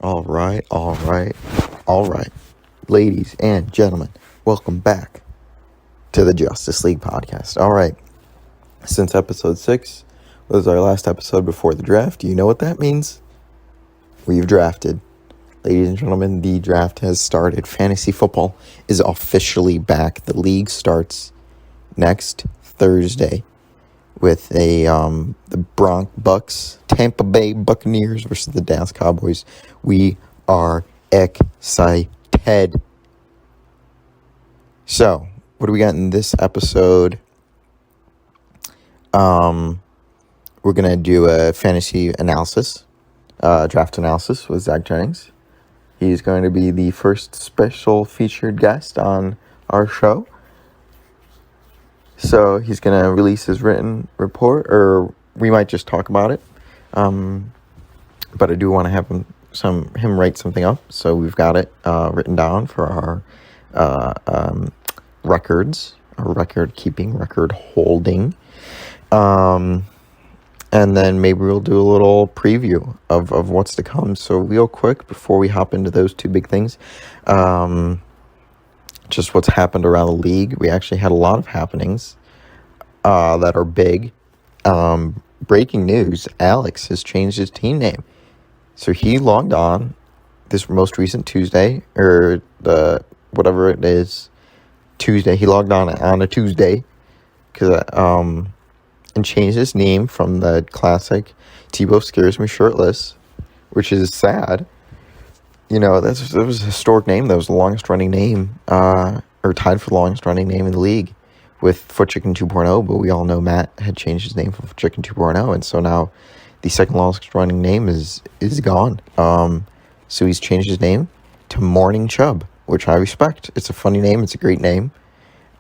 All right. Ladies and gentlemen, welcome back to the Justice League podcast. All right. Since episode 6 was our last episode before the draft, do you know what that means? We've drafted. Ladies and gentlemen, the draft has started. Fantasy football is officially back. The league starts next Thursday with the Bucks, Tampa Bay Buccaneers versus the Dallas Cowboys. We are excited. So, what do we got in this episode? We're gonna do a fantasy analysis, draft analysis with Zach Jennings. He's going to be the first special featured guest on our show. So he's going to release his written report, or we might just talk about it. But I do want to have him write something up. So we've got it written down for our records, our record keeping, record holding. And then maybe we'll do a little preview of what's to come. So real quick, before we hop into those two big things, just what's happened around the league. We actually had a lot of happenings that are big. Breaking news, Alex has changed his team name. So he logged on this most recent Tuesday, or whatever it is, Tuesday. He logged on a Tuesday and changed his name from the classic Tebow Scares Me Shirtless, which is sad. You know, that was a historic name. That was the longest running name, or tied for the longest running name in the league with footchiken 2.0. But we all know Matt had changed his name from footchiken 2.0, and so now the second longest running name is gone. So he's changed his name to Morning Chubb, which I respect. It's a funny name. It's a great name.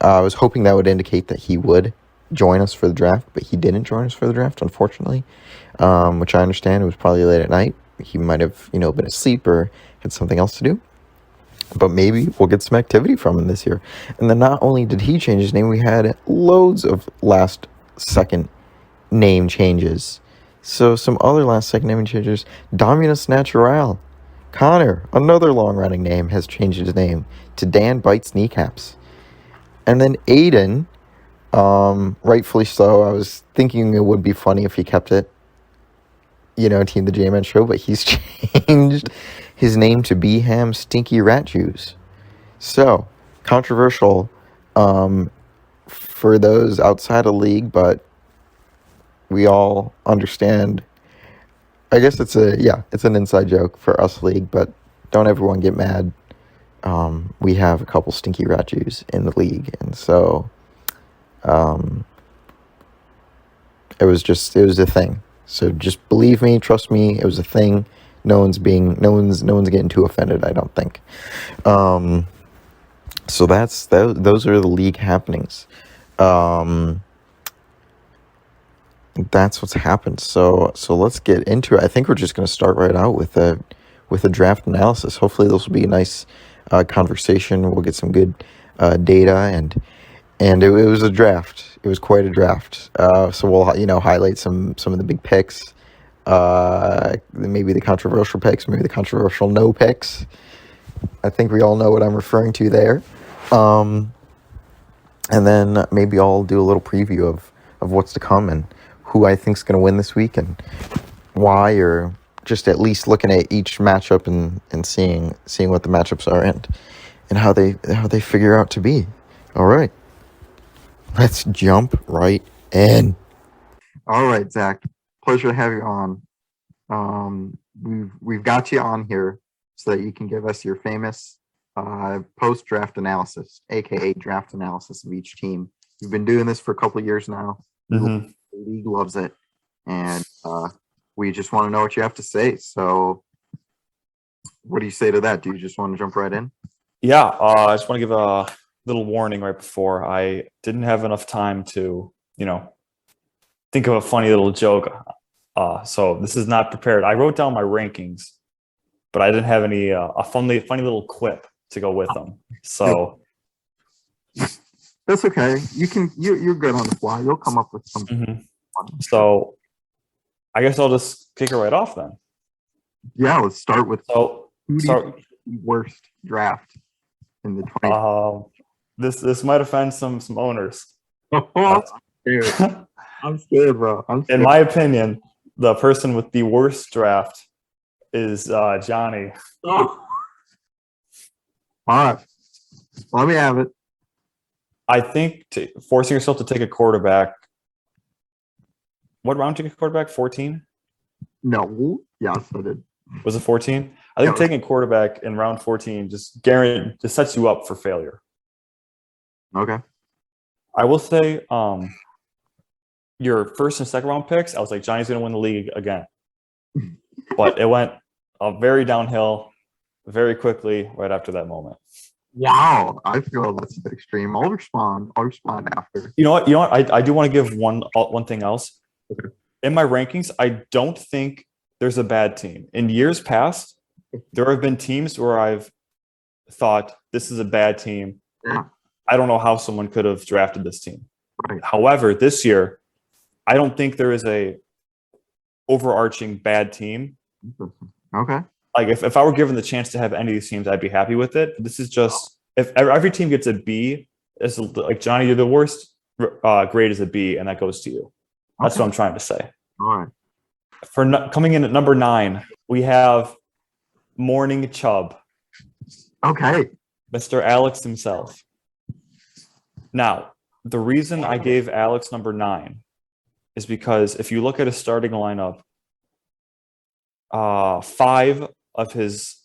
I was hoping that would indicate that he would join us for the draft, but he didn't join us for the draft, unfortunately, which I understand. It was probably late at night. He might have, been asleep or had something else to do. But maybe we'll get some activity from him this year. And then not only did he change his name, we had loads of last-second name changes. So some other last-second name changes. Dominus Natural. Connor, another long-running name, has changed his name to Dan Bites Kneecaps. And then Aiden, rightfully so. I was thinking it would be funny if he kept it, Team the J-Man Show, but he's changed his name to Beham Stinky Rat Juice. So, controversial for those outside of the league, but we all understand. I guess it's an inside joke for us league, but don't everyone get mad. We have a couple Stinky Rat Juice in the league, and so it was a thing. So just believe me, trust me, it was a thing. No one's getting too offended, I don't think. So those are the league happenings. That's what's happened. So let's get into it. I think we're just going to start right out with a draft analysis. Hopefully this will be a nice conversation. We'll get some good data and it was a draft. It was quite a draft. So we'll highlight some of the big picks, maybe the controversial picks, maybe the controversial no picks. I think we all know what I'm referring to there. And then maybe I'll do a little preview of what's to come and who I think is going to win this week and why, or just at least looking at each matchup and seeing what the matchups are and how they figure out to be. All right. Let's jump right in. All right, Zach. Pleasure to have you on. We've got you on here so that you can give us your famous post-draft analysis, aka draft analysis of each team. You've been doing this for a couple of years now. Mm-hmm. The league loves it, and we just want to know what you have to say. So, what do you say to that? Do you just want to jump right in? Yeah, I just want to give a little warning right before. I didn't have enough time to, think of a funny little joke. So this is not prepared. I wrote down my rankings, but I didn't have any a funny little quip to go with them. So that's okay. You're good on the fly. You'll come up with something. So I guess I'll just kick it right off then. Yeah, let's start with So, who do you so think is the worst draft in the 20. this might offend some owners. I'm scared. I'm scared, bro. I'm In scared. my opinion, the person with the worst draft is Johnny. Oh. All right. Let me have it. I think forcing yourself to take a quarterback. What round did you get a quarterback? 14? No. Yes, I did. Was it 14? I think taking a quarterback in round 14 just sets you up for failure. Okay. I will say, your first and second round picks, I was like, Johnny's going to win the league again. But it went very downhill very quickly right after that moment. Wow. I feel that's a bit extreme. I'll respond after. You know what? I do want to give one thing else. Okay. In my rankings, I don't think there's a bad team. In years past, there have been teams where I've thought this is a bad team. Yeah. I don't know how someone could have drafted this team. Right. However, this year, I don't think there is a overarching bad team. Okay. Like if I were given the chance to have any of these teams, I'd be happy with it. This is just if every team gets a B, it's like Johnny, you're the worst grade is a B, and that goes to you. That's Okay. what I'm trying to say. All right. Coming in at number 9, we have Morning Chubb, Okay. Mr. Alex himself. Now, the reason I gave Alex number 9 is because if you look at his starting lineup, 5 of his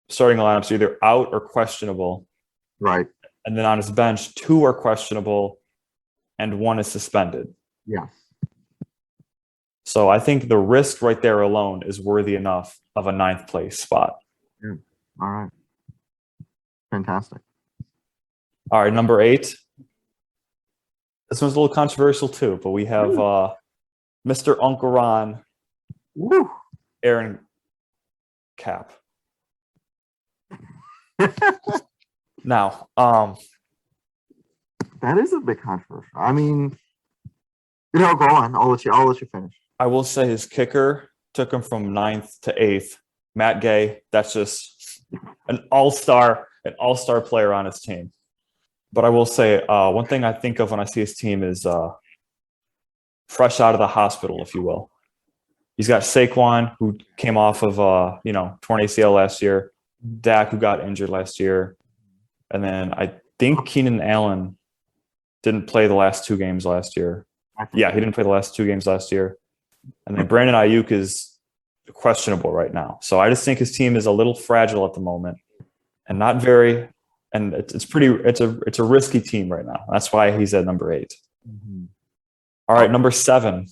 starting lineups are either out or questionable. Right. And then on his bench, 2 are questionable and 1 is suspended. Yeah. So I think the risk right there alone is worthy enough of a 9th place spot. Yeah. All right. Fantastic. All right, number 8. This one's a little controversial too, but we have Mr. Uncle Ron, Woo. Aaron Cap. Now, that is a bit controversial. I mean, go on. I'll let you finish. I will say his kicker took him from 9th to 8th. Matt Gay, that's just an all-star player on his team. But I will say one thing I think of when I see his team is fresh out of the hospital, if you will. He's got Saquon, who came off of torn ACL last year. Dak, who got injured last year. And then I think Keenan Allen didn't play the last 2 games last year. Yeah, he didn't play the last 2 games last year. And then Brandon Ayuk is questionable right now. So I just think his team is a little fragile at the moment and not very, and it's a risky team right now. That's why he's at number 8. Mm-hmm. All right, number 7.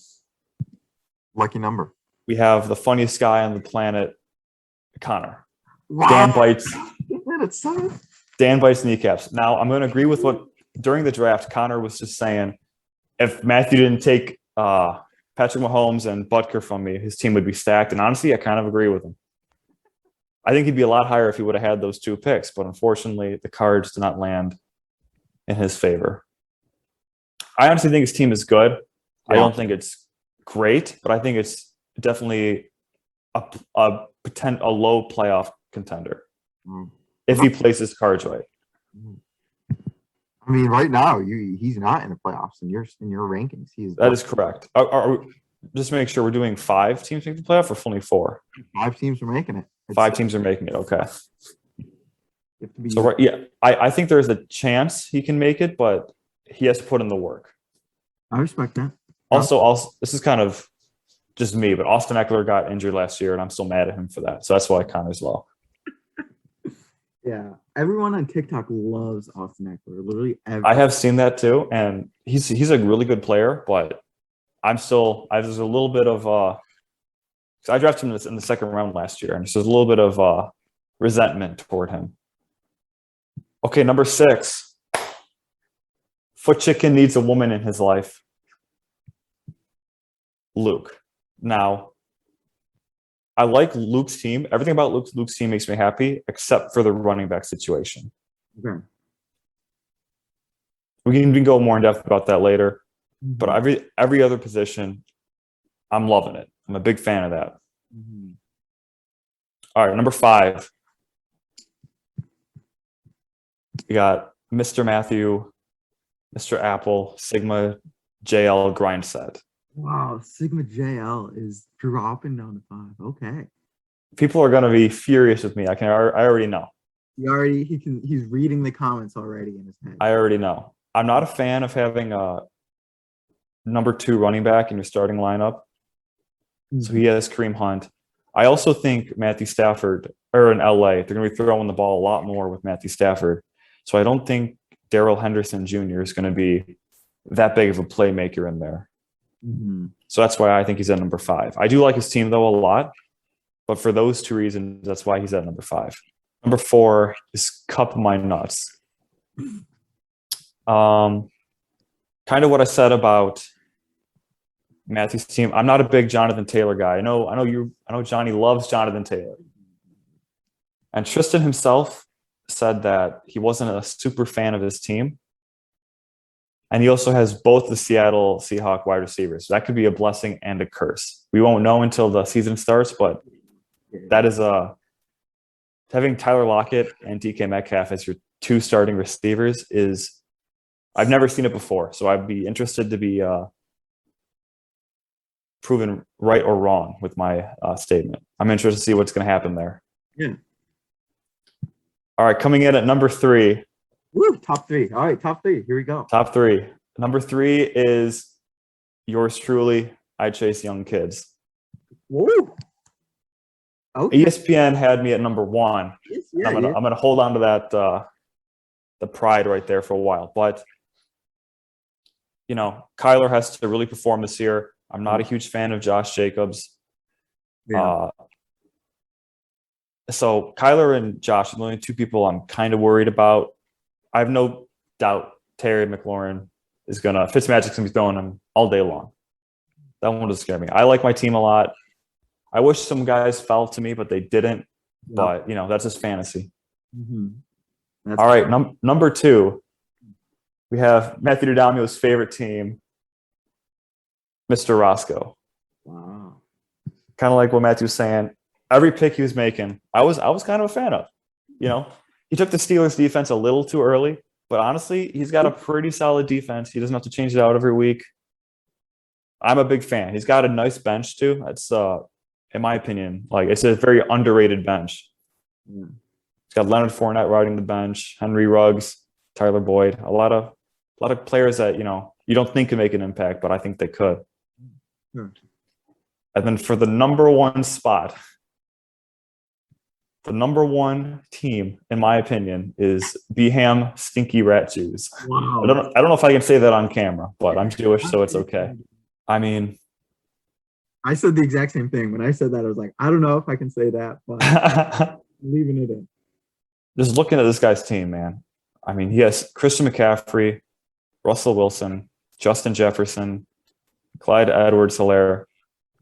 Lucky number. We have the funniest guy on the planet, Connor. Wow. Dan bites kneecaps. Now, I'm going to agree with what, during the draft, Connor was just saying, if Matthew didn't take Patrick Mahomes and Butker from me, his team would be stacked. And honestly, I kind of agree with him. I think he'd be a lot higher if he would have had those 2 picks. But unfortunately, the cards did not land in his favor. I honestly think his team is good. Yeah. I don't think it's great, but I think it's definitely a low playoff contender if he plays his cards right. I mean, right now he's not in the playoffs in your rankings. That is correct. Just make sure we're doing 5 teams making the playoff or only 4. 5 teams are making it. 5 teams are making it. Okay. So yeah, I think there's a chance he can make it, but he has to put in the work. I respect that. Also, this is kind of just me, but Austin Eckler got injured last year, and I'm still mad at him for that. So that's why Connor's low. Yeah, everyone on TikTok loves Austin Eckler. Literally, I have seen that too, and he's a really good player. But there's a little bit of I drafted him in the 2nd round last year, and there's a little bit of resentment toward him. Okay, number 6. Footchiken needs a woman in his life. Luke. Now, I like Luke's team. Everything about Luke's team makes me happy, except for the running back situation. Okay. We can go more in depth about that later. Mm-hmm. But every other position, I'm loving it. I'm a big fan of that. Mm-hmm. All right, number 5. We got Mr. Matthew, Mr. Apple, Sigma JL grind set. Wow, Sigma JL is dropping down to 5. Okay. People are going to be furious with me. I already know. He's reading the comments already in his head. I already know. I'm not a fan of having a number 2 running back in your starting lineup. So he has Kareem Hunt. I also think Matthew Stafford, or in LA, they're going to be throwing the ball a lot more with Matthew Stafford. So I don't think Darrell Henderson Jr. is going to be that big of a playmaker in there. So that's why I think he's at number 5. I do like his team, though, a lot. But for those 2 reasons, that's why he's at number 5. Number 4 is Cup My Nuts. Kind of what I said about Matthew's team. I'm not a big Jonathan Taylor guy. I know Johnny loves Jonathan Taylor. And Tristan himself said that he wasn't a super fan of his team. And he also has both the Seattle Seahawks wide receivers. So that could be a blessing and a curse. We won't know until the season starts, but that is having Tyler Lockett and DK Metcalf as your 2 starting receivers is I've never seen it before. So I'd be interested to be proven right or wrong with my statement. I'm interested to see what's going to happen there. Yeah. All right, coming in at number 3. Woo, top 3. All right, top 3. Here we go. Top 3. Number 3 is yours truly. I chase young kids. Woo. Okay. ESPN had me at number 1. Yeah, I'm gonna hold on to that the pride right there for a while. But Kyler has to really perform this year. I'm not a huge fan of Josh Jacobs. Yeah. So Kyler and Josh are the only 2 people I'm kind of worried about. I have no doubt Terry McLaurin is Fitzmagic's gonna be throwing him all day long. That one doesn't scare me. I like my team a lot. I wish some guys fell to me, but they didn't. Yeah. But that's just fantasy. That's All right, number 2, we have Matthew D'Adamio's favorite team, Mr. Roscoe. Wow. Kind of like what Matthew was saying. Every pick he was making, I was kind of a fan of. He took the Steelers defense a little too early, but honestly, he's got a pretty solid defense. He doesn't have to change it out every week. I'm a big fan. He's got a nice bench too. That's in my opinion, it's a very underrated bench. Yeah. He's got Leonard Fournette riding the bench, Henry Ruggs, Tyler Boyd, a lot of players that you don't think can make an impact, but I think they could. Sure. And then for the number 1 spot, the number 1 team, in my opinion, is Beham Stinky Rat Jews. Wow. I don't know if I can say that on camera, but I'm Jewish, so it's okay. I mean, I said the exact same thing. When I said that, I was like, I don't know if I can say that, but I'm leaving it in. Just looking at this guy's team, man. I mean, he has Christian McCaffrey, Russell Wilson, Justin Jefferson, Clyde Edwards-Helaire,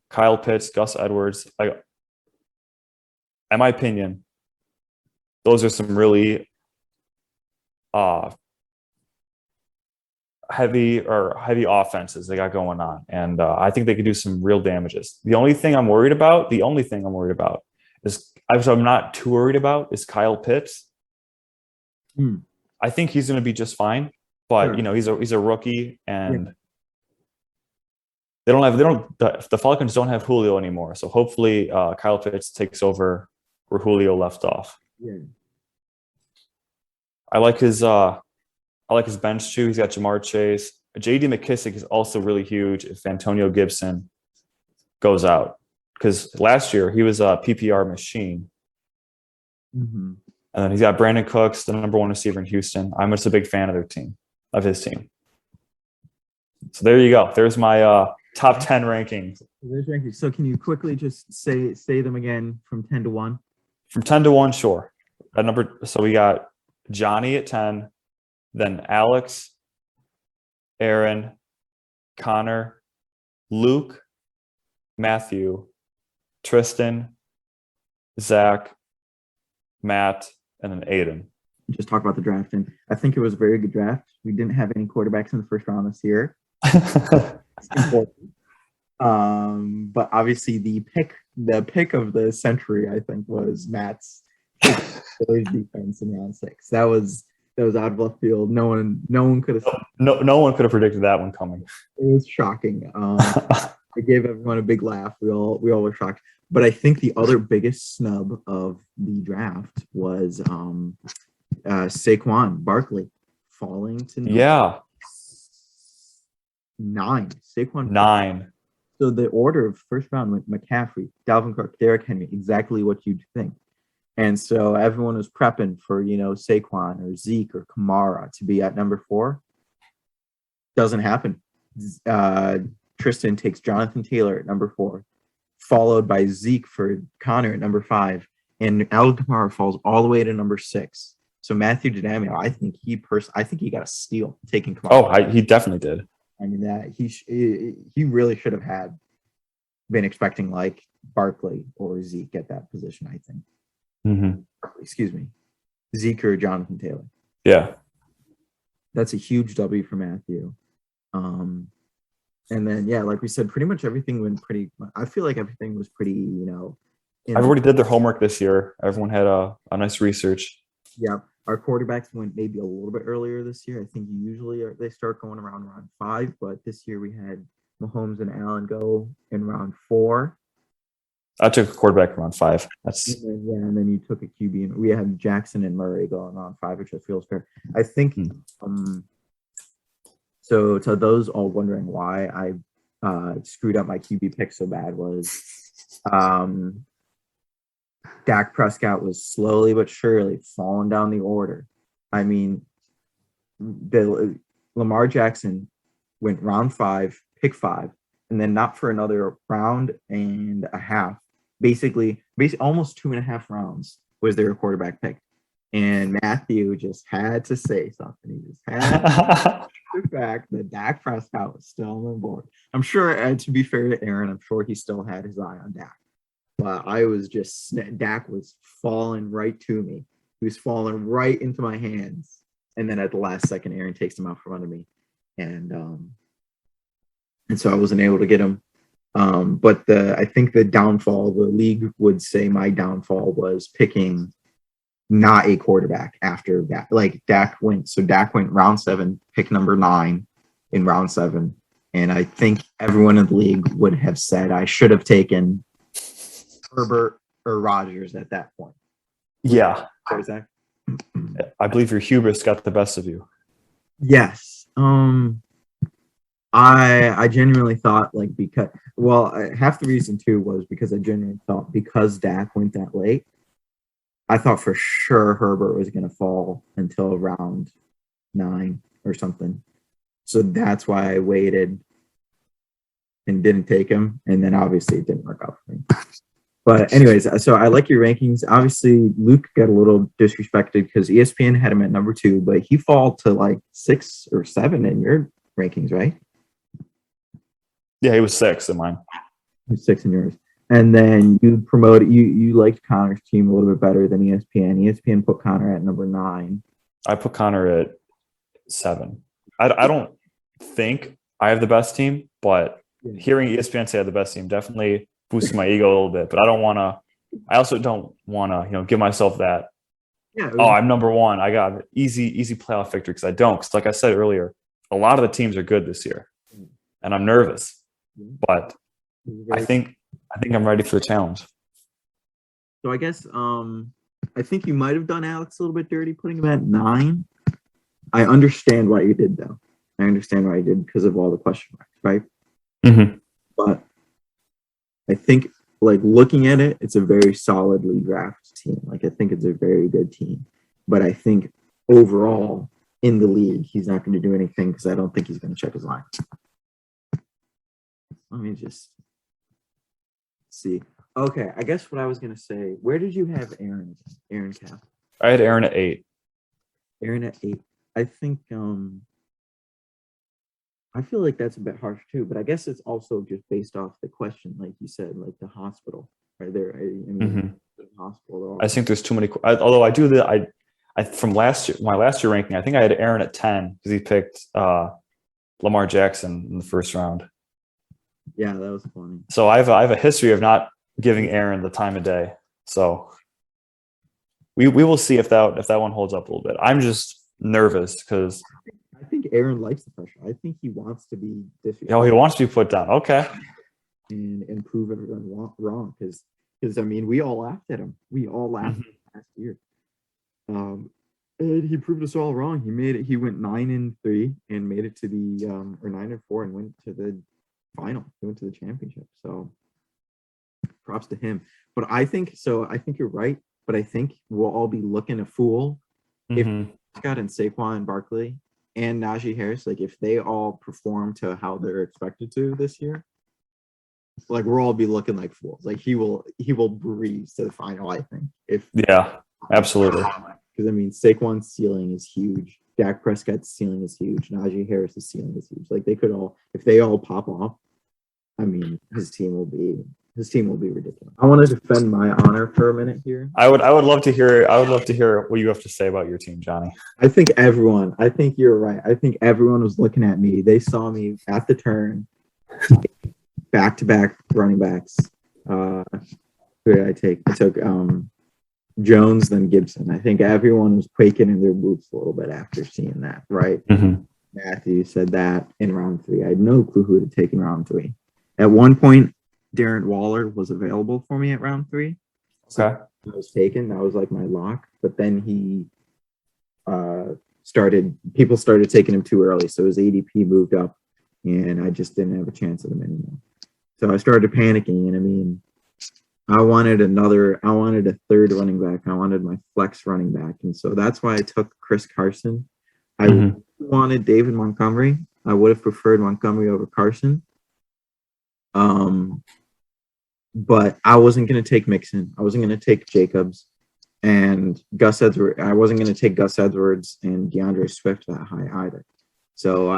Kyle Pitts, Gus Edwards. In my opinion, those are some really heavy offenses they got going on. And I think they could do some real damages. The only thing I'm worried about is, I'm not too worried about, is Kyle Pitts. I think he's going to be just fine, but Sure. he's a rookie, and the Falcons don't have Julio anymore. So hopefully Kyle Pitts takes over where Julio left off. Yeah. I like his bench too. He's got Jamar Chase. J.D. McKissick is also really huge if Antonio Gibson goes out, because last year he was a PPR machine. And then he's got Brandon Cooks, the number 1 receiver in Houston. I'm just a big fan of his team. So there you go. There's my top 10 rankings. So can you quickly just say them again from 10 to 1? From 10 to 1, sure. So we got Johnny at 10, then Alex, Aaron, Connor, Luke, Matthew, Tristan, Zach, Matt, and then Aiden. Just talk about the draft. And I think it was a very good draft. We didn't have any quarterbacks in the first round this year. It's important. But obviously the pick of the century, I think, was Matt's Bears defense in round 6. That was out of left field. No one could have. No one could have predicted that one coming. It was shocking. It gave everyone a big laugh. We all were shocked. But I think the other biggest snub of the draft was Saquon Barkley falling to 9. Saquon 9. So the order of first round went McCaffrey, Dalvin Cook, Derrick Henry, exactly what you'd think. And so everyone was prepping for, Saquon or Zeke or Kamara to be at number 4. Doesn't happen. Tristan takes Jonathan Taylor at number 4, followed by Zeke for Connor at number 5, and Alvin Kamara falls all the way to number 6. So Matthew D'Adamio, I think he got a steal taking Kamara. Oh, he definitely did. I mean, that he really should have been expecting like Barkley or Zeke at that position, I think. Excuse me, Zeke or Jonathan Taylor. Yeah, that's a huge W for Matthew. And then like we said, pretty much everything went pretty. I feel like everything was pretty. Everybody did their homework this year. Everyone had a nice research. Yeah, our quarterbacks went maybe a little bit earlier this year. I think usually they start going around 5, but this year we had Mahomes and Allen go in round 4. I took a quarterback around 5. And then you took a QB, and we had Jackson and Murray going on 5, which I feel is fair. I think. So to those all wondering why I screwed up my QB pick so bad was, Dak Prescott was slowly but surely falling down the order. I mean, Lamar Jackson went round 5, pick 5, and then not for another round and a half. Basically almost 2.5 rounds was their quarterback pick. And Matthew just had to say something. He just had the fact that Dak Prescott was still on the board. I'm sure, to be fair to Aaron, I'm sure he still had his eye on Dak. But Dak was falling right to me. He was falling right into my hands. And then at the last second, Aaron takes him out from under me. And so I wasn't able to get him. But I think the downfall, the league would say my downfall was picking not a quarterback after that. Like Dak went round 7, pick number 9 in round 7. And I think everyone in the league would have said I should have taken Herbert or Rodgers at that point. Yeah. Sorry, Zach. I believe your hubris got the best of you. Yes. I genuinely thought half the reason too was because I genuinely thought because Dak went that late, I thought for sure Herbert was going to fall until round 9 or something. So that's why I waited and didn't take him. And then obviously it didn't work out for me. But anyways, so I like your rankings. Obviously, Luke got a little disrespected because ESPN had him at number 2, but he fall to like 6 or 7 in your rankings, right? Yeah, he was 6 in mine. He was 6 in yours. And then you promoted, you liked Connor's team a little bit better than ESPN. ESPN put Connor at number 9. I put Connor at 7. I don't think I have the best team, but hearing ESPN say I have the best team definitely boosted my ego a little bit. But I also don't want to, give myself that. Yeah. I'm number 1. I got an easy playoff victory because I don't. Because like I said earlier, a lot of the teams are good this year, and I'm nervous. But I think I'm ready for the challenge. So I guess I think you might have done Alex a little bit dirty putting him at 9. I understand why you did, though. I understand why you did because of all the question marks, right? Mm-hmm. But I think, looking at it, it's a very solidly drafted team. I think it's a very good team. But I think overall in the league, he's not going to do anything because I don't think he's going to check his line. Let me just see. Okay, I guess what I was going to say, where did you have Aaron? Aaron Cap? I had Aaron at 8. Aaron at 8. I think I feel like that's a bit harsh too, but I guess it's also just based off the question, like you said, like the hospital. Right there. The hospital. I think there's too many. Although I do from last year, my last year ranking, I think I had Aaron at 10 because he picked Lamar Jackson in the first round. Yeah, that was funny. So I have a history of not giving Aaron the time of day. So we will see if that one holds up a little bit. I'm just nervous because I think Aaron likes the pressure. I think he wants to be he wants to be put down. Okay. and prove everyone wrong because I mean we all laughed at him. We all laughed last year. And he proved us all wrong. He made it. He went 9-3 and made it to the or 9-4 and went to the final. He went to the championship. So props to him. But I think so. I think you're right. But I think we'll all be looking a fool if Scott and Saquon Barkley and Najee Harris, like if they all perform to how they're expected to this year, like we'll all be looking like fools. Like he will breeze to the final. I think Yeah, absolutely. Because I mean, Saquon's ceiling is huge. Dak Prescott's ceiling is huge. Najee Harris's ceiling is huge. Like they could all, if they all pop off, I mean, his team will be ridiculous. I want to defend my honor for a minute here. I would love to hear what you have to say about your team, Johnny. I think you're right. I think everyone was looking at me. They saw me at the turn, back-to-back running backs. Who did I take? I took Jones, then Gibson. I think everyone was quaking in their boots a little bit after seeing that, right? Matthew said that in round 3. I had no clue who to take in round 3. At one point, Darren Waller was available for me at round 3. So Okay. I was taken. That was like my lock. But then he people started taking him too early. So his ADP moved up and I just didn't have a chance at him anymore. So I started panicking. And I mean, I wanted a third running back. I wanted my flex running back. And so that's why I took Chris Carson. I wanted David Montgomery. I would have preferred Montgomery over Carson. But I wasn't going to take Mixon. I wasn't going to take Jacobs and Gus Edwards. I wasn't going to take Gus Edwards and DeAndre Swift that high either. So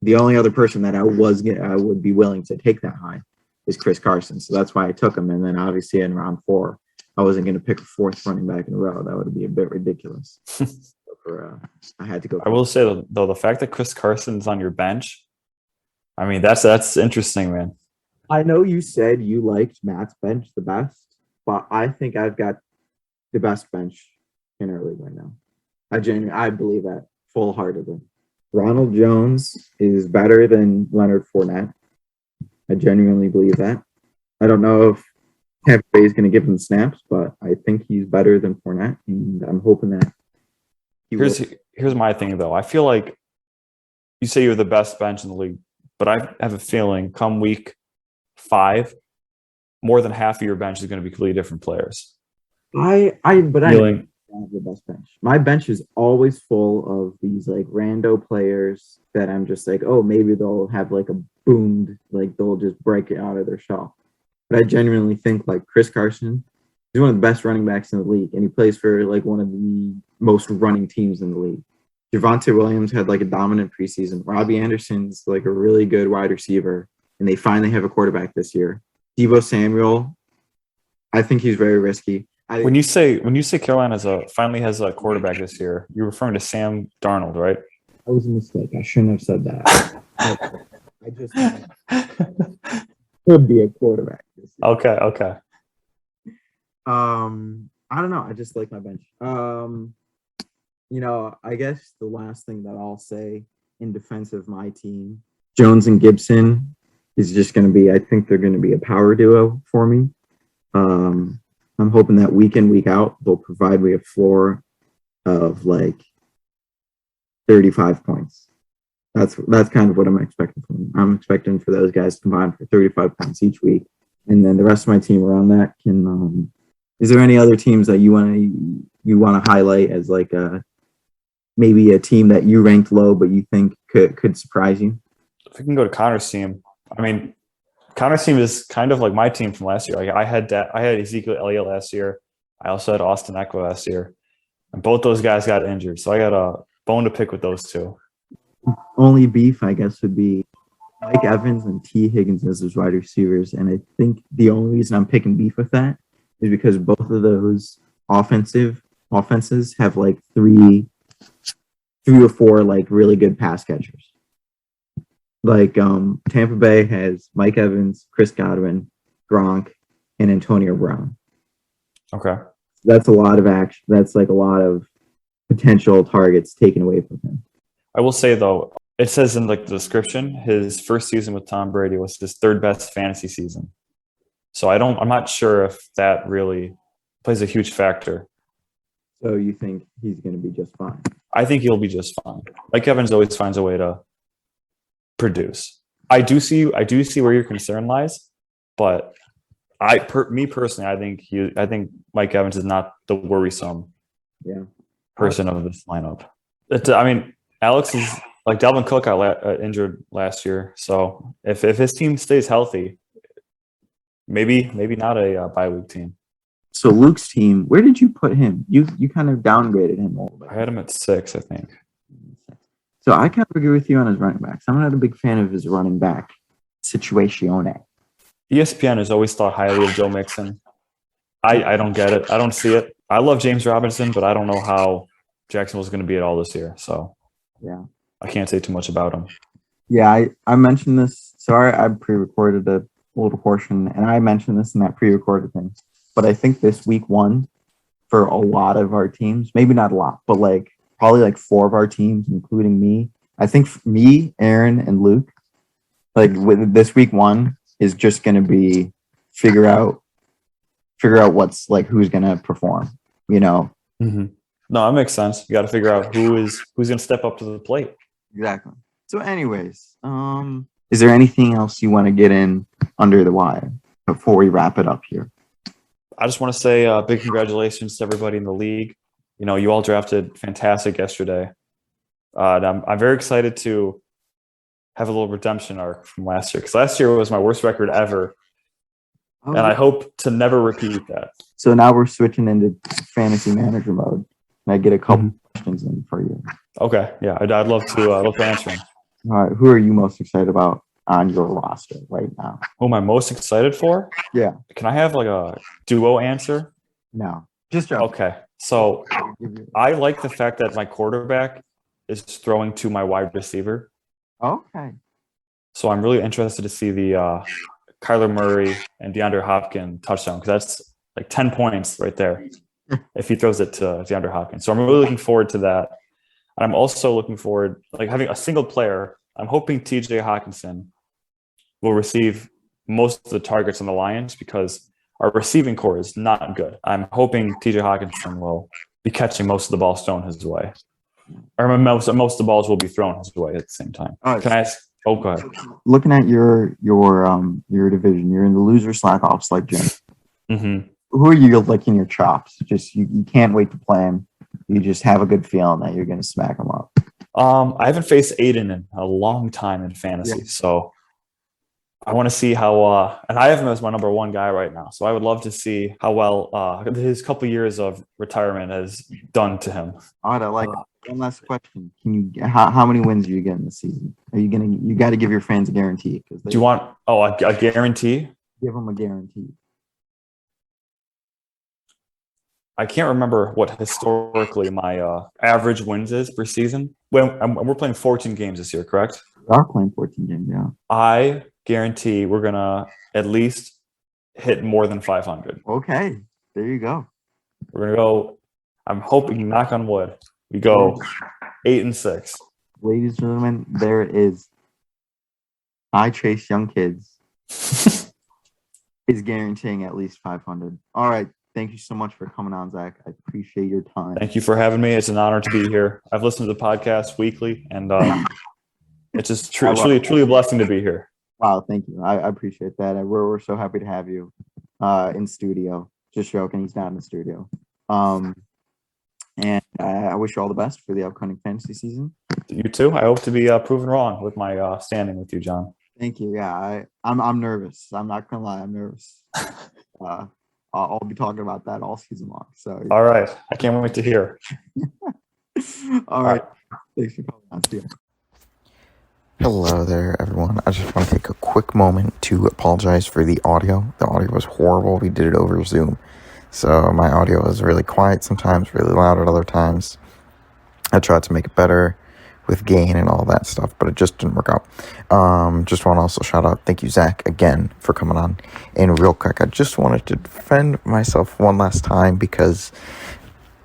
the only other person that I would be willing to take that high is Chris Carson. So that's why I took him. And then obviously in round 4, I wasn't going to pick a 4th running back in a row. That would be a bit ridiculous. I had to go. I will say though, the fact that Chris Carson's on your bench, I mean, that's interesting, man. I know you said you liked Matt's bench the best, but I think I've got the best bench in our league right now. I believe that full-heartedly. Ronald Jones is better than Leonard Fournette. I genuinely believe that. I don't know if Tampa Bay is going to give him snaps, but I think he's better than Fournette, and I'm hoping that he will. Here's my thing, though. I feel like you say you're the best bench in the league, but I have a feeling come week 5, more than half of your bench is going to be completely different players. I have the best bench. My bench is always full of these like rando players that I'm just like, oh, maybe they'll have like a boomed, like they'll just break it out of their shell. But I genuinely think like Chris Carson is one of the best running backs in the league, and he plays for like one of the most running teams in the league. Javonte Williams had like a dominant preseason. Robbie Anderson's like a really good wide receiver, and they finally have a quarterback this year. Deebo Samuel, I think he's very risky. When you say Carolina finally has a quarterback this year, you're referring to Sam Darnold, right? That was a mistake. I shouldn't have said that. I just could be a quarterback this year. Okay. I don't know. I just like my bench. I guess the last thing that I'll say in defense of my team, Jones and Gibson is just going to be, I think they're going to be a power duo for me. I'm hoping that week in, week out, they'll provide me a floor of like 35 points. That's kind of what I'm expecting from them. I'm expecting for those guys to combine for 35 points each week. And then the rest of my team around that can, is there any other teams that you want to highlight as like maybe a team that you ranked low, but you think could surprise you? If we can go to Connor's team, I mean, Connor's team is kind of like my team from last year. Like I had Ezekiel Elliott last year. I also had Austin Eckler last year, and both those guys got injured. So I got a bone to pick with those two. Only beef, I guess, would be Mike Evans and T. Higgins as his wide receivers. And I think the only reason I'm picking beef with that is because both of those offenses have like three or four like really good pass catchers. Like Tampa Bay has Mike Evans, Chris Godwin, Gronk, and Antonio Brown. Okay. That's a lot of action. That's like a lot of potential targets taken away from him. I will say though, it says in like the description, his first season with Tom Brady was his third best fantasy season. So I'm not sure if that really plays a huge factor. So you think he's going to be just fine? I think he'll be just fine. Mike Evans always finds a way to produce. I do see where your concern lies, but me personally, I think Mike Evans is not the worrisome person of this lineup. Alex is like Dalvin Cook got injured last year, so if his team stays healthy, maybe not a bye week team. So Luke's team, where did you put him? You kind of downgraded him a little bit. I had him at 6, I think. So I kind of agree with you on his running backs. I'm not a big fan of his running back situation. ESPN has always thought highly of Joe Mixon. I don't get it. I don't see it. I love James Robinson, but I don't know how Jacksonville's going to be at all this year. So yeah, I can't say too much about him. Yeah, I mentioned this. Sorry, I pre-recorded a little portion, and I mentioned this in that pre-recorded thing. But I think this week 1 for a lot of our teams, maybe not a lot, but like probably like 4 of our teams, including me. I think me, Aaron, and Luke, like with this week 1 is just going to be figure out what's like who's going to perform. Mm-hmm. No, that makes sense. You got to figure out who's going to step up to the plate. Exactly. So, anyways, is there anything else you want to get in under the wire before we wrap it up here? I just want to say big congratulations to everybody in the league. You all drafted fantastic yesterday. And I'm very excited to have a little redemption arc from last year, because last year was my worst record ever. Oh, and I hope to never repeat that. So now we're switching into fantasy manager mode. And I get a couple questions in for you. Okay. Yeah, I'd love to answer them. All right. Who are you most excited about on your roster right now? Who am I most excited for? Yeah. Can I have like a duo answer? No. Just joke. Okay. So I like the fact that my quarterback is throwing to my wide receiver. Okay. So I'm really interested to see the Kyler Murray and DeAndre Hopkins touchdown, because that's like 10 points right there if he throws it to DeAndre Hopkins. So I'm really looking forward to that. And I'm also looking forward, like having a single player. I'm hoping TJ Hawkinson will receive most of the targets on the Lions, because our receiving core is not good. I'm hoping TJ Hawkinson will be catching most of the balls thrown his way. Or most of the balls will be thrown his way at the same time. Can I ask? Oh, go ahead. Looking at your division, you're in the loser slack-offs like Jim. Mm-hmm. Who are you licking your chops? Just you can't wait to play him. You just have a good feeling that you're going to smack him up. I haven't faced Aiden in a long time in fantasy, so I want to see how. And I have him as my number 1 guy right now, so I would love to see how well his couple years of retirement has done to him. All right, one last question. Can you how many wins are you getting this season? Are you gonna? You got to give your fans a guarantee. Do you want a guarantee? Give them a guarantee. I can't remember what historically my average wins is per season. We're playing 14 games this year, correct? We are playing 14 games, yeah. I guarantee we're gonna at least hit more than 500. Okay, there you go. We're gonna go. I'm hoping, knock on wood, we go 8-6. Ladies and gentlemen, there is I Chase Young Kids is guaranteeing at least 500. All right. Thank you so much for coming on, Zach. I appreciate your time. Thank you for having me. It's an honor to be here. I've listened to the podcast weekly, and it's just truly a blessing to be here. Wow, thank you. I appreciate that. We're so happy to have you in studio. Just joking, he's not in the studio. And I wish you all the best for the upcoming fantasy season. You too. I hope to be proven wrong with my standing with you, John. Thank you. Yeah, I'm nervous. I'm not gonna lie, I'm nervous. I'll be talking about that all season long. So all right, I can't wait to hear. All right. Thanks for coming on. See you. Hello there, everyone. I just want to take a quick moment to apologize for the audio. The audio was horrible. We did it over Zoom, so my audio was really quiet sometimes, really loud at other times. I tried to make it better. gain and all that stuff, but it just didn't work out. Just want to also shout out, thank you, Zach, again for coming on. And real quick, I just wanted to defend myself one last time because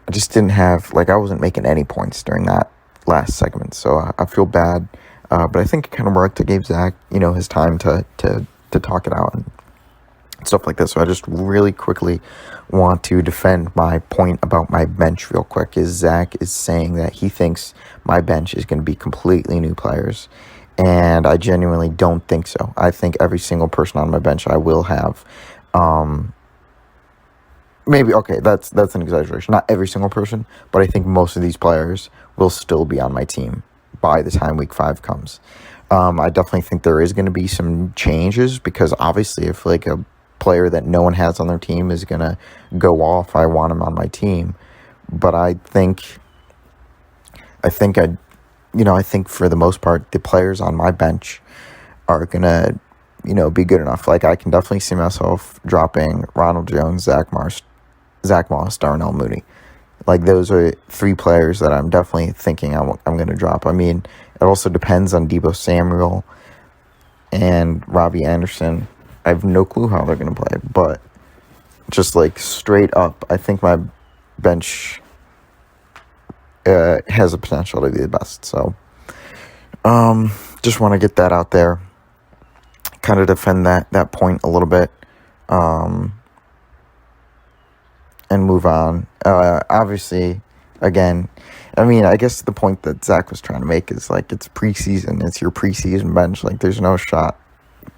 I just didn't have, I wasn't making any points during that last segment, so I feel bad. But I think it kind of worked. I gave Zach, his time to talk it out and stuff like this. So I just really quickly want to defend my point about my bench real quick. Is Zach is saying that he thinks my bench is going to be completely new players, and I genuinely don't think so. I think every single person on my bench I will have. Maybe, okay, that's an exaggeration. Not every single person, but I think most of these players will still be on my team by the time week 5 comes. I definitely think there is going to be some changes because obviously if a player that no one has on their team is going to go off, I want him on my team. But I think for the most part, the players on my bench are going to, be good enough. I can definitely see myself dropping Ronald Jones, Zach Moss, Darnell Mooney. Those are 3 players that I'm definitely thinking I'm going to drop. I mean, it also depends on Deebo Samuel and Robbie Anderson. I have no clue how they're going to play, but just straight up, I think my bench has the potential to be the best. So, just want to get that out there, kind of defend that point a little bit, and move on. Obviously, again, I mean, I guess the point that Zach was trying to make is it's preseason. It's your preseason bench. There's no shot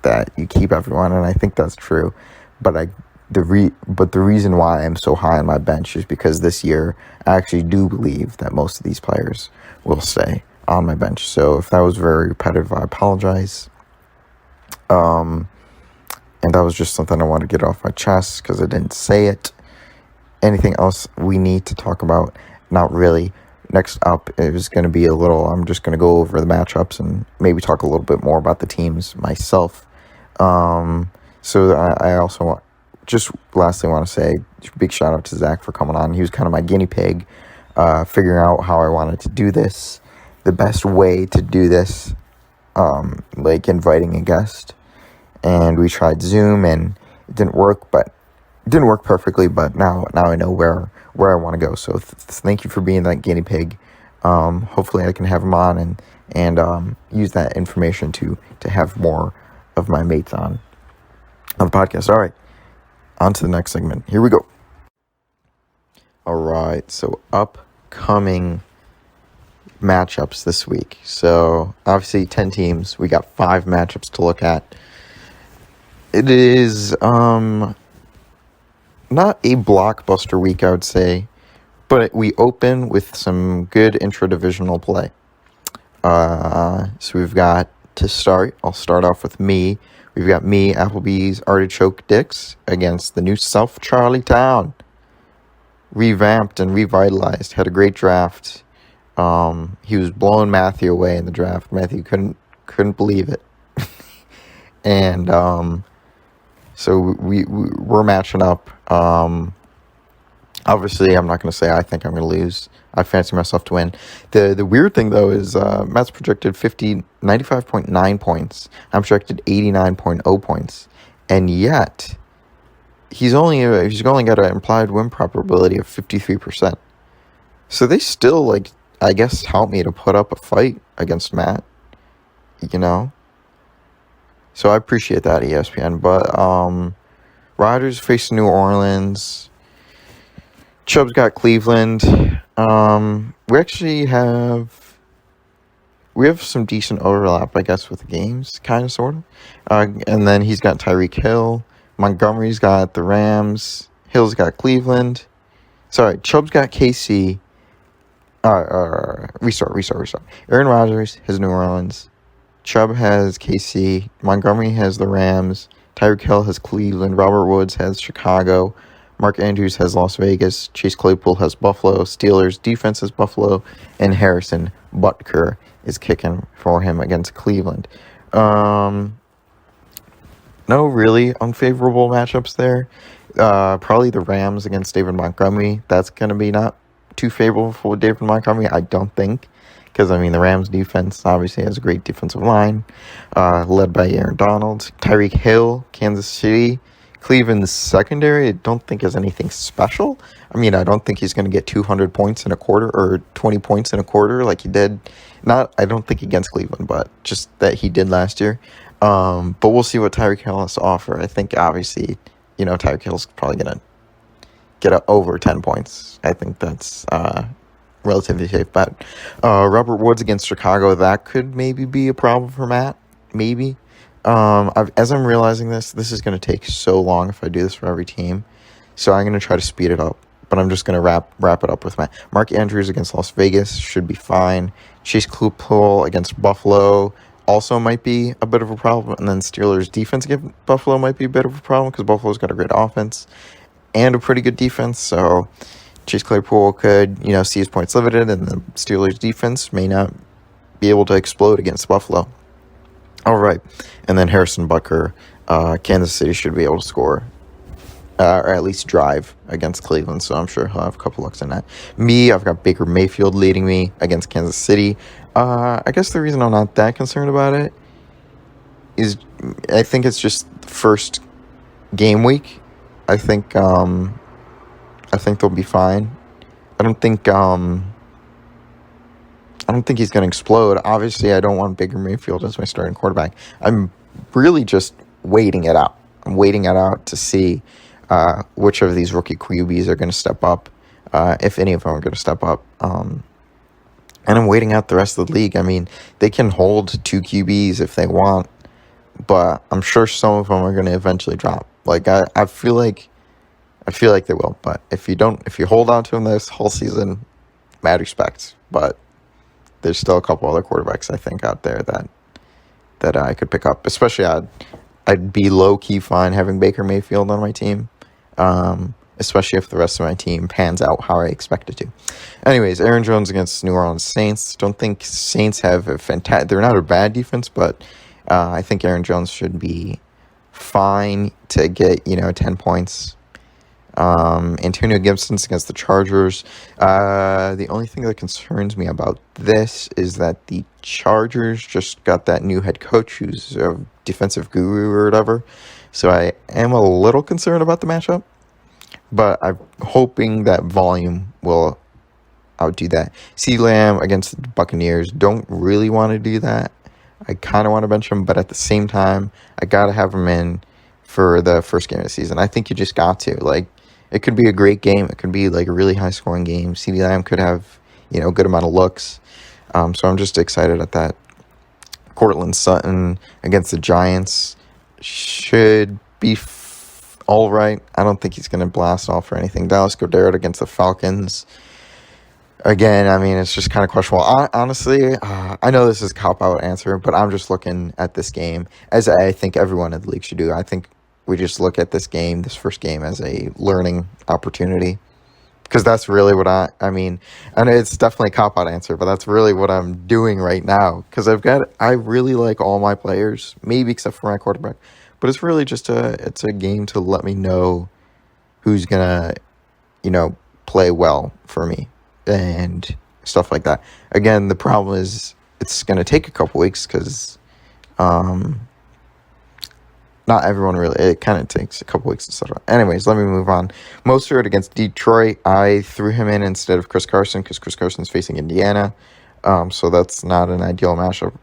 that you keep everyone, and I think that's true. But the reason why I'm so high on my bench is because this year I actually do believe that most of these players will stay on my bench. So if that was very repetitive, I apologize. And that was just something I wanted to get off my chest because I didn't say it. Anything else we need to talk about? Not really. Next up is going to be I'm just going to go over the matchups and maybe talk a little bit more about the teams myself. So I also lastly want to say big shout out to Zach for coming on. He was kind of my guinea pig, figuring out how I wanted to do this, the best way to do this, inviting a guest. And we tried Zoom and it didn't work, perfectly, but now I know where I want to go. So thank you for being that guinea pig. Hopefully I can have him on and use that information to have more of my mates on the podcast. All right, on to the next segment. Here we go. All right, so upcoming matchups this week. So obviously 10 teams. We got 5 matchups to look at. It is not a blockbuster week, I would say, but we open with some good intra-divisional play. So we've got to start. I'll start off with me. We've got me, Applebee's Artichoke Dicks against the new South Charlietown. Revamped and revitalized. Had a great draft. He was blowing Matthew away in the draft. Matthew couldn't believe it. And so we're matching up. Obviously, I'm not going to say I think I'm going to lose. I fancy myself to win. The weird thing, though, is Matt's projected 95.9 points. I'm projected 89.0 points. And yet, he's only got an implied win probability of 53%. So they still, I guess, helped me to put up a fight against Matt. So I appreciate that, ESPN. But Riders facing New Orleans. Chubb's got Cleveland. We actually have some decent overlap, I guess, with the games, kind of, sort of. And then he's got Tyreek Hill. Montgomery's got the Rams. Hill's got Cleveland. Sorry, Chubb's got KC. Restart. Aaron Rodgers has New Orleans. Chubb has KC. Montgomery has the Rams. Tyreek Hill has Cleveland. Robert Woods has Chicago. Mark Andrews has Las Vegas. Chase Claypool has Buffalo. Steelers defense has Buffalo. And Harrison Butker is kicking for him against Cleveland. No really unfavorable matchups there. Probably the Rams against David Montgomery. That's going to be not too favorable for David Montgomery, I don't think. Because, I mean, the Rams defense obviously has a great defensive line, led by Aaron Donald. Tyreek Hill, Kansas City. Cleveland's secondary, I don't think is anything special. I mean, I don't think he's going to get 200 points in a quarter or 20 points in a quarter like he did. I don't think against Cleveland, but just that he did last year. But we'll see what Tyreek Hill has to offer. I think, obviously, Tyreek Hill's probably going to get over 10 points. I think that's relatively safe bet. Robert Woods against Chicago, that could maybe be a problem for Matt. Maybe. As I'm realizing this is going to take so long if I do this for every team. So I'm going to try to speed it up. But I'm just going to wrap it up with Matt. Mark Andrews against Las Vegas should be fine. Chase Claypool against Buffalo also might be a bit of a problem. And then Steelers defense against Buffalo might be a bit of a problem because Buffalo's got a great offense and a pretty good defense. So Chase Claypool could, see his points limited, and the Steelers defense may not be able to explode against Buffalo. All right. And then Harrison Butker, Kansas City should be able to score, or at least drive against Cleveland. So I'm sure he'll have a couple looks in that. I've got Baker Mayfield leading me against Kansas City. I guess the reason I'm not that concerned about it is I think it's just the first game week. I think they'll be fine. I don't think he's going to explode. Obviously, I don't want Baker Mayfield as my starting quarterback. I'm really just waiting it out. I'm waiting it out to see which of these rookie QBs are going to step up, if any of them are going to step up. And I'm waiting out the rest of the league. I mean, they can hold 2 QBs if they want, but I'm sure some of them are going to eventually drop. Like I feel like they will. But if you hold on to them this whole season, mad respect. But there's still a couple other quarterbacks I think out there that I could pick up. Especially I'd be low key fine having Baker Mayfield on my team. Especially if the rest of my team pans out how I expect it to. Anyways, Aaron Jones against New Orleans Saints. Don't think Saints have they're not a bad defense, but I think Aaron Jones should be fine to get 10 points. Antonio Gibson's against the Chargers. The only thing that concerns me about this is that the Chargers just got that new head coach who's a defensive guru or whatever. So I am a little concerned about the matchup, but I'm hoping that volume will outdo that. CeeDee Lamb against the Buccaneers. Don't really want to do that. I kind of want to bench him, but at the same time, I got to have him in for the first game of the season. I think you just got to. Like, it could be a great game. It could be like a really high-scoring game. CeeDee Lamb could have, a good amount of looks. So I'm just excited at that. Cortland Sutton against the Giants should be all right. I don't think he's going to blast off or anything. Dallas Goedert against the Falcons. Again, I mean, it's just kind of questionable. Honestly, I know this is a cop-out answer, but I'm just looking at this game as I think everyone in the league should do. I think we just look at this first game, as a learning opportunity. Because that's really what I mean, and it's definitely a cop-out answer, but that's really what I'm doing right now. Because I really like all my players, maybe except for my quarterback. But it's really just it's a game to let me know who's going to, play well for me and stuff like that. Again, the problem is it's going to take a couple weeks because not everyone really. It kind of takes a couple weeks to settle. Anyways, let me move on. Mostert against Detroit. I threw him in instead of Chris Carson because Chris Carson's facing Indiana. So that's not an ideal matchup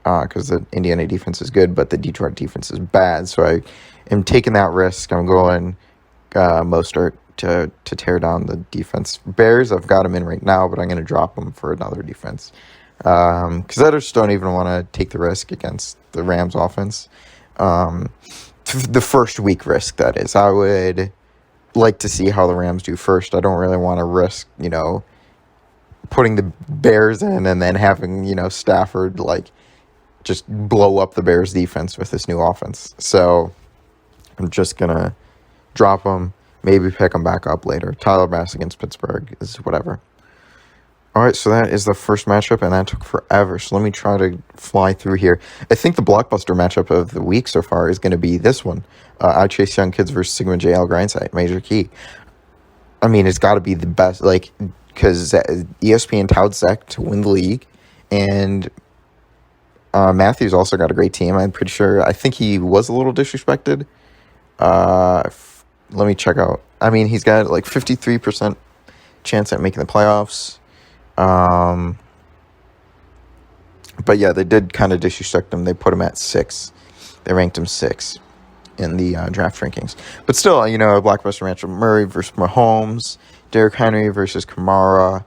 because the Indiana defense is good, but the Detroit defense is bad. So I am taking that risk. I'm going Mostert to tear down the defense. Bears, I've got him in right now, but I'm going to drop him for another defense because I just don't even want to take the risk against the Rams offense. The first week risk, that is. I would like to see how the Rams do first. I don't really want to risk, putting the Bears in and then having, Stafford, just blow up the Bears defense with this new offense. So I'm just going to drop them, maybe pick them back up later. Tyler Bass against Pittsburgh is whatever. All right, so that is the first matchup, and that took forever. So let me try to fly through here. I think the blockbuster matchup of the week so far is going to be this one. I Chase Young Kids versus Sigma JL Grindside, Major Key. I mean, it's got to be the best, because ESPN touts Zach to win the league, And Matthews also got a great team. I'm pretty sure. I think he was a little disrespected. Let me check out. I mean, he's got like 53% chance at making the playoffs. But yeah, they did kind of disrespect him. They put him at 6. They ranked him 6 in the draft rankings. But still, you know, a blockbuster matchup: Murray versus Mahomes, Derrick Henry versus Kamara,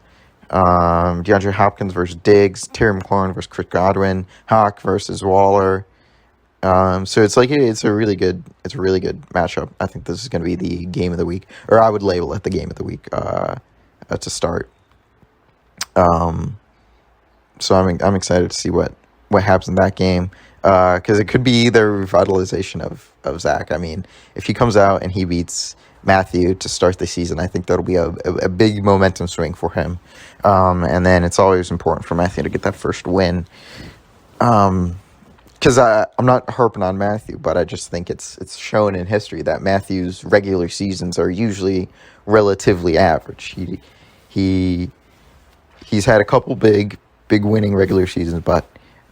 DeAndre Hopkins versus Diggs, Terry McLaurin versus Chris Godwin, Hawk versus Waller. So it's like it's a really good matchup. I think this is going to be the game of the week, or I would label it the game of the week to start. So I'm excited to see what happens in that game, because it could be the revitalization of Zach. I mean, if he comes out and he beats Matthew to start the season, I think that'll be a big momentum swing for him. And then it's always important for Matthew to get that first win. Because I'm not harping on Matthew, but I just think it's shown in history that Matthew's regular seasons are usually relatively average. He's had a couple big winning regular seasons, but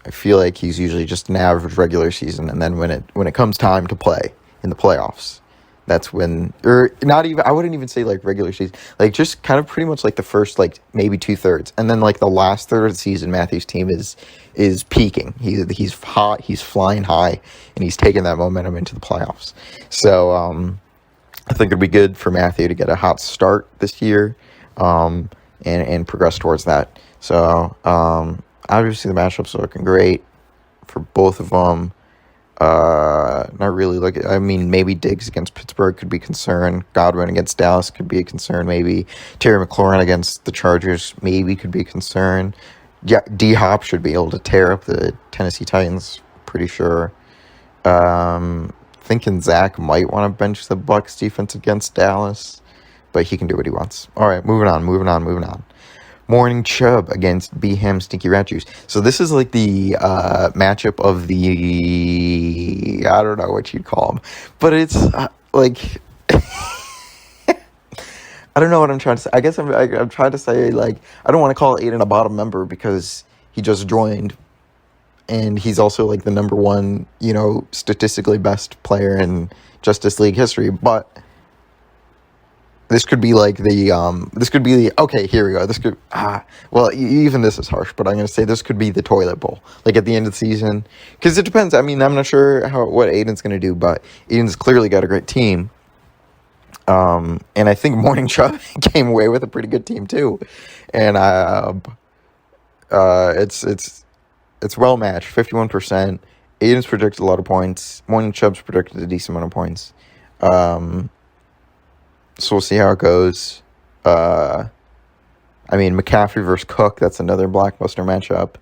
I feel like he's usually just an average regular season. And then when it comes time to play in the playoffs, that's when, or not even, I wouldn't even say like regular season, like just kind of pretty much like the first like maybe 2/3, and then like the last third of the season, Matthew's team is peaking. He's hot, he's flying high, and he's taking that momentum into the playoffs. So I think it'd be good for Matthew to get a hot start this year, and progress towards that. So obviously the matchups are looking great for both of them. Not really I mean, maybe Diggs against Pittsburgh could be a concern. Godwin against Dallas could be a concern, maybe. Terry McLaurin against the Chargers maybe could be a concern. Yeah, D-Hop should be able to tear up the Tennessee Titans, pretty sure. Thinking Zach might want to bench the Bucs defense against Dallas, but he can do what he wants. All right, moving on. Morning Chubb against B-Ham Stinky Rat Juice. So this is like the matchup of the, I don't know what you'd call them, but it's like, I don't know what I'm trying to say. I guess I'm trying to say, like, I don't want to call Aiden a bottom member because he just joined, and he's also like the number one, you know, statistically best player in Justice League history, but this could be like okay, here we go. This could, well, even this is harsh, but I'm going to say this could be the toilet bowl, like at the end of the season. Because it depends. I mean, I'm not sure what Aiden's going to do, but Aiden's clearly got a great team. And I think Morning Chubb came away with a pretty good team too. And it's well matched, 51%. Aiden's predicted a lot of points. Morning Chubb's predicted a decent amount of points. So we'll see how it goes. I mean, McCaffrey versus Cook, that's another blockbuster matchup.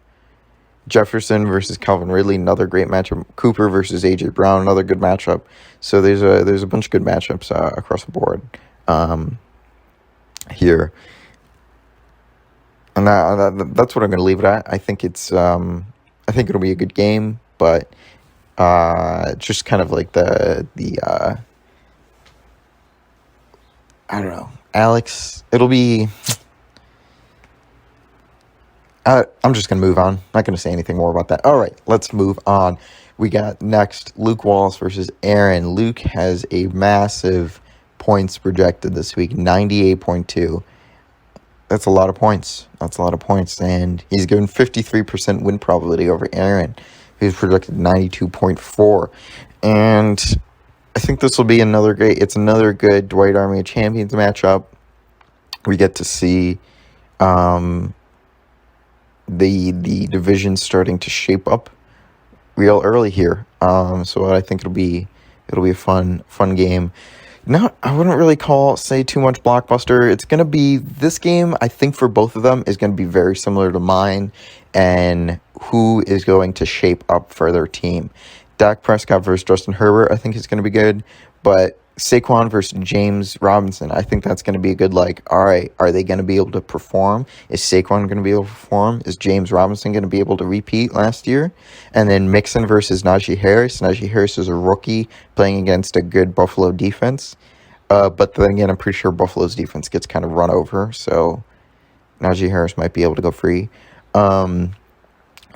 Jefferson versus Calvin Ridley, another great matchup. Cooper versus A.J. Brown, another good matchup. So there's a bunch of good matchups across the board here. And that's what I'm going to leave it at. I think I think it'll be a good game, but just kind of like the I don't know. Alex, it'll be... I'm just going to move on. Not going to say anything more about that. All right, let's move on. We got next Luke Wallace versus Aaron. Luke has a massive points projected this week, 98.2. That's a lot of points. And he's given 53% win probability over Aaron, who's projected 92.4. And I think this will be another good Dwight Army of Champions matchup. We get to see the division starting to shape up real early here. So I think it'll be a fun game. I wouldn't really say too much blockbuster. It's gonna be this game. I think for both of them is gonna be very similar to mine, and who is going to shape up for their team. Dak Prescott versus Justin Herbert, I think is going to be good. But Saquon versus James Robinson, I think that's going to be a good, all right, are they going to be able to perform? Is Saquon going to be able to perform? Is James Robinson going to be able to repeat last year? And then Mixon versus Najee Harris. Najee Harris is a rookie playing against a good Buffalo defense. But then again, I'm pretty sure Buffalo's defense gets kind of run over. So Najee Harris might be able to go free.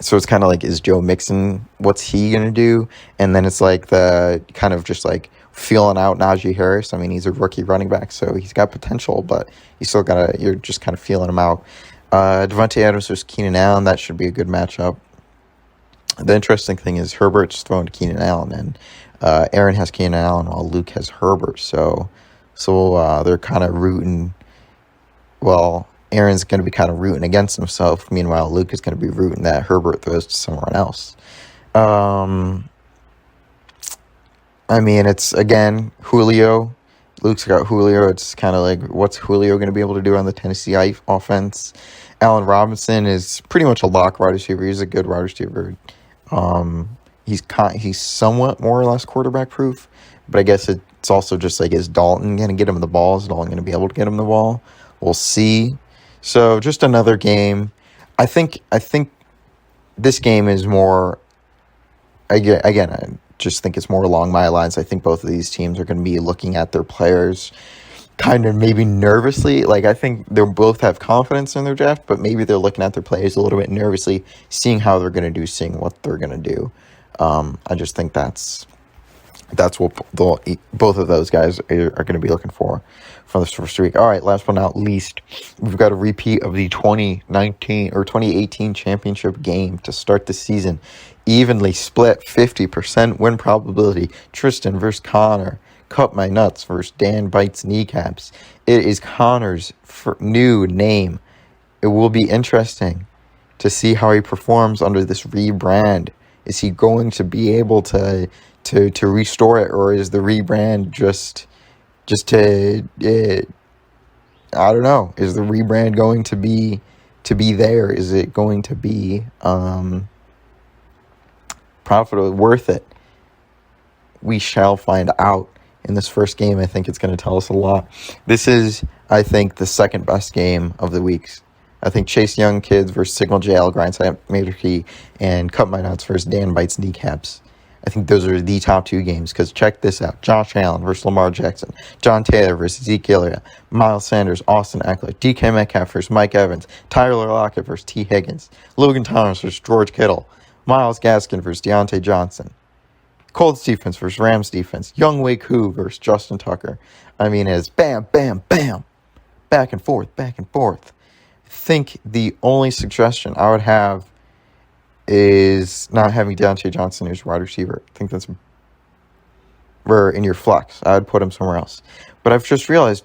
So it's kind of like, is Joe Mixon, what's he going to do? And then it's like the kind of just like feeling out Najee Harris. I mean, he's a rookie running back, so he's got potential, but you're just kind of feeling him out. Devontae Adams versus Keenan Allen, that should be a good matchup. The interesting thing is Herbert's thrown to Keenan Allen, and Aaron has Keenan Allen while Luke has Herbert. So they're kind of rooting. Well, Aaron's going to be kind of rooting against himself. Meanwhile, Luke is going to be rooting that Herbert throws to someone else. I mean, it's, again, Julio. Luke's got Julio. It's kind of like, what's Julio going to be able to do on the Tennessee offense? Allen Robinson is pretty much a lock wide receiver. He's a good wide receiver. He's somewhat more or less quarterback proof, but I guess it's also just like, is Dalton going to get him the ball? Is Dalton going to be able to get him the ball? We'll see. So just another game. I think this game is more, again, I just think it's more along my lines. I think both of these teams are going to be looking at their players kind of maybe nervously. Like, I think they both have confidence in their draft, but maybe they're looking at their players a little bit nervously, seeing how they're going to do, seeing what they're going to do. I just think that's what both of those guys are going to be looking for this first week. All right, last but not least, we've got a repeat of the 2018 championship game to start the season. Evenly split, 50% win probability. Tristan versus Connor. Cut my nuts versus Dan bites kneecaps. It is Connor's new name. It will be interesting to see how he performs under this rebrand. Is he going to be able to restore it, or is the rebrand just to I don't know. Is the rebrand going to be there? Is it going to be profitable, worth it? We shall find out in this first game. I think it's going to tell us a lot. This is, I think, the second best game of the weeks. I think Chase Young Kids versus Signal JL Grindside Major Key and Cut My Nuts versus Dan Bites Kneecaps. I think those are the top two games, because check this out. Josh Allen versus Lamar Jackson. John Taylor versus Zeke Elliott. Miles Sanders, Austin Eckler. DK Metcalf versus Mike Evans. Tyler Lockett versus T. Higgins. Logan Thomas versus George Kittle. Myles Gaskin versus Deontay Johnson. Colts defense versus Rams defense. Young Wei Koo versus Justin Tucker. I mean, it's bam, bam, bam. Back and forth, back and forth. I think the only suggestion I would have is not having Deontay Johnson as wide receiver. I think that's where in your flex. I would put him somewhere else. But I've just realized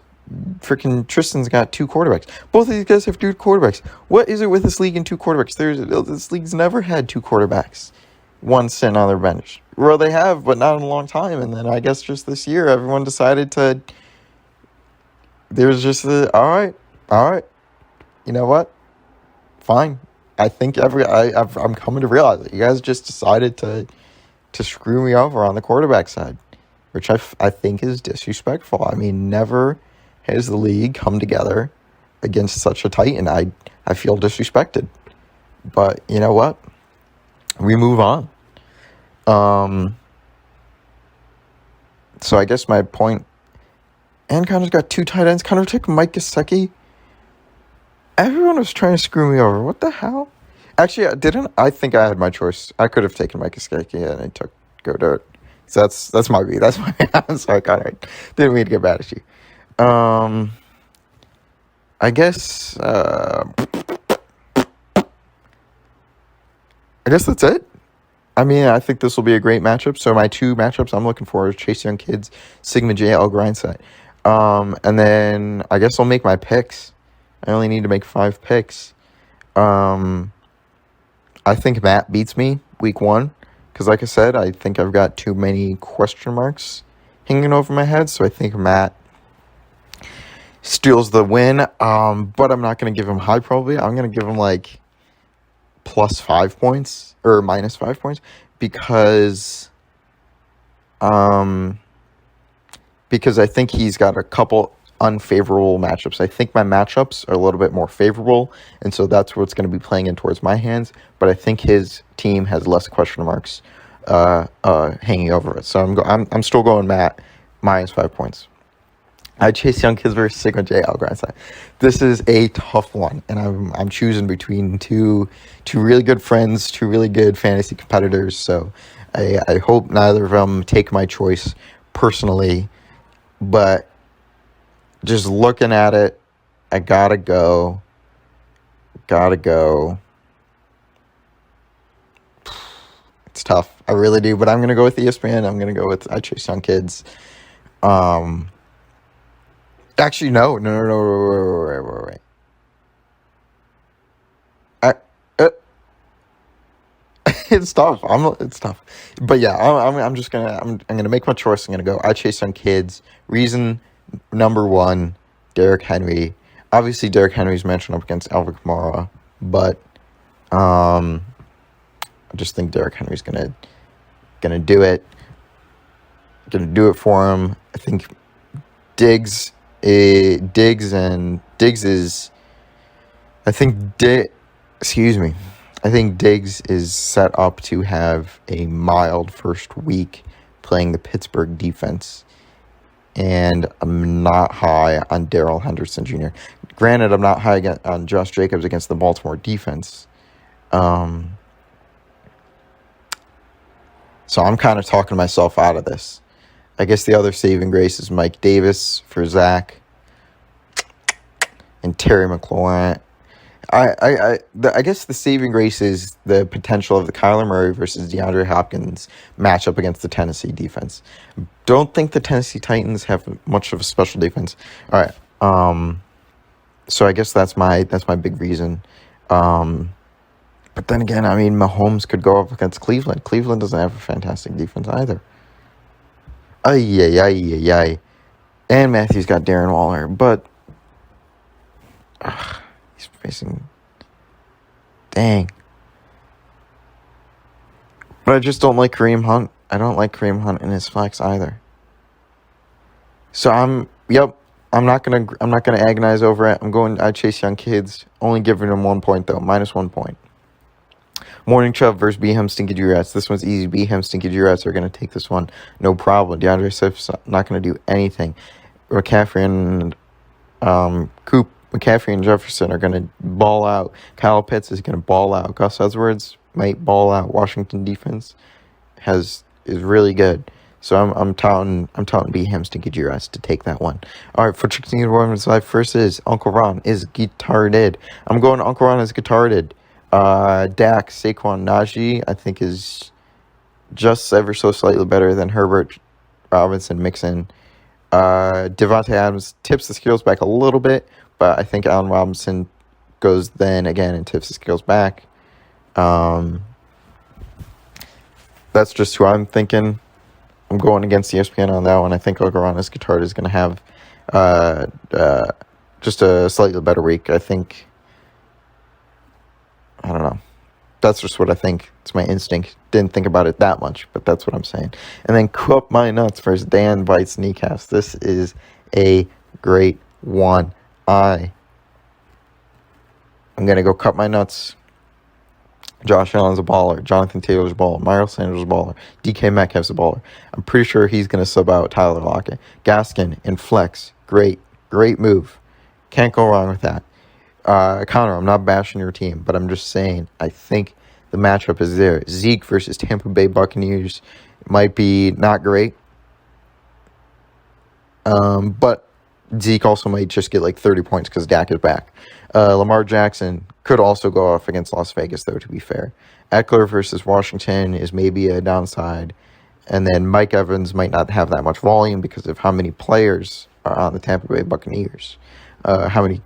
freaking Tristan's got two quarterbacks. Both of these guys have two quarterbacks. What is it with this league and two quarterbacks? This league's never had two quarterbacks. One sitting on their bench. Well, they have, but not in a long time. And then I guess just this year, everyone decided to. There's just all right. You know what? Fine. I think I'm coming to realize that you guys just decided to screw me over on the quarterback side, which I think is disrespectful. I mean, never has the league come together against such a titan. I feel disrespected. But you know what? We move on. So I guess my point, and Connor's got two tight ends. Connor took Mike Gesicki. Everyone was trying to screw me over. What the hell? Actually, I think I had my choice. I could have taken Mike Gesicki and I took Go Dirt. So that's my beat. That's my. I'm sorry, Connor. Didn't mean to get mad at you. I guess that's it. I mean, I think this will be a great matchup. So my two matchups I'm looking for are Chase Young Kids, Sigma JL Grindside. And then I guess I'll make my picks. I only need to make 5 picks. I think Matt beats me week 1. Because like I said, I think I've got too many question marks hanging over my head. So I think Matt steals the win. But I'm not going to give him high probability. I'm going to give him like plus 5 points or minus 5 points because I think he's got a couple unfavorable matchups. I think my matchups are a little bit more favorable, and so that's what's going to be playing in towards my hands. But I think his team has less question marks hanging over it. So I'm still going Matt minus 5 points. I chase young kids versus Sigma J Algrensa. This is a tough one, and I'm choosing between two really good friends, two really good fantasy competitors. So I hope neither of them take my choice personally, but just looking at it, I gotta go. It's tough. I really do, but I'm gonna go with ESPN. I'm gonna go with I chase young kids. Actually, no, wait. I, uh, it's tough. It's tough, but yeah, I'm just gonna I'm gonna make my choice. I'm gonna go. I chase young kids. Reason number one, Derrick Henry. Obviously, Derrick Henry's mentioned up against Alvin Kamara, but I just think Derrick Henry's gonna do it. Gonna do it for him. I think Diggs is. I think Diggs is set up to have a mild first week playing the Pittsburgh defense, and I'm not high on Darrell Henderson Jr. Granted, I'm not high on Josh Jacobs against the Baltimore defense. So I'm kind of talking myself out of this. I guess the other saving grace is Mike Davis for Zach and Terry McLaurin. I guess the saving grace is the potential of the Kyler Murray versus DeAndre Hopkins matchup against the Tennessee defense. Don't think the Tennessee Titans have much of a special defense. All right. So I guess that's my big reason. But then again, I mean, Mahomes could go up against Cleveland. Cleveland doesn't have a fantastic defense either. Ay. And Matthew's got Darren Waller, but he's facing. Dang. But I just don't like Kareem Hunt. I don't like Kareem Hunt in his flex either. So I'm not gonna agonize over it. I'm going. I chase young kids. Only giving them 1 point though, -1 point. Morning Chubb versus Behem Stinky G-Rats. This one's easy. Behem Stinky G-Rats are going to take this one. No problem. DeAndre Swift's not going to do anything. McCaffrey and Jefferson are going to ball out. Kyle Pitts is going to ball out. Gus Edwards might ball out. Washington defense is really good. So I'm touting Behem Stinky G-Rats to take that one. All right, for Chicken Women's Life, first is Uncle Ron is guitarded. I'm going Uncle Ron is guitarded. Dak, Saquon, Najee, I think is just ever so slightly better than Herbert, Robinson, Mixon. Devontae Adams tips the scales back a little bit, but I think Allen Robinson goes then again and tips the scales back. That's just who I'm thinking. I'm going against ESPN on that one. I think Ogaranas Guitart is going to have just a slightly better week. I don't know. That's just what I think. It's my instinct. Didn't think about it that much, but that's what I'm saying. And then Coop My Nuts versus Dan Bites Kneecaps. This is a great one. I'm going to go cut my nuts. Josh Allen's a baller. Jonathan Taylor's a baller. Miles Sanders' a baller. DK Metcalf's a baller. I'm pretty sure he's going to sub out Tyler Lockett. Gaskin and Flex. Great move. Can't go wrong with that. Connor, I'm not bashing your team, but I'm just saying I think the matchup is there. Zeke versus Tampa Bay Buccaneers might be not great. But Zeke also might just get like 30 points because Dak is back. Lamar Jackson could also go off against Las Vegas, though, to be fair. Eckler versus Washington is maybe a downside. And then Mike Evans might not have that much volume because of how many players are on the Tampa Bay Buccaneers. How many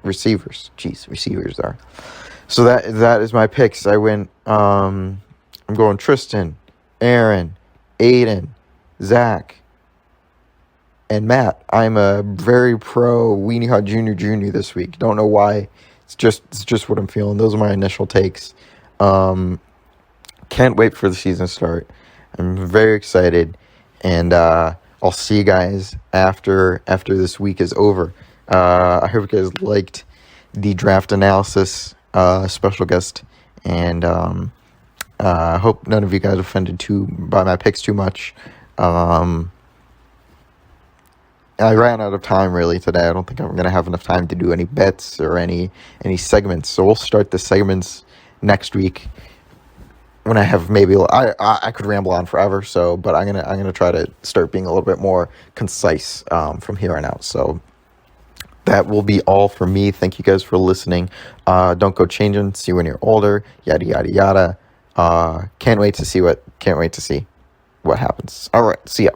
receivers are. So that is my picks. I went, I'm going Tristan, Aaron, Aiden, Zach, and Matt. I'm a very pro Weenie Hut Jr. this week. Don't know why. It's just what I'm feeling. Those are my initial takes. Can't wait for the season to start. I'm very excited, and I'll see you guys after this week is over. I hope you guys liked the draft analysis special guest, and I hope none of you guys offended by my picks too much. I ran out of time really today. I don't think I'm going to have enough time to do any bets or any segments. So we'll start the segments next week when I have maybe I could ramble on forever. So, but I'm gonna try to start being a little bit more concise from here on out. So that will be all for me. Thank you guys for listening. Don't go changing. See you when you're older. Yada yada yada. Can't wait to see what happens. All right. See ya.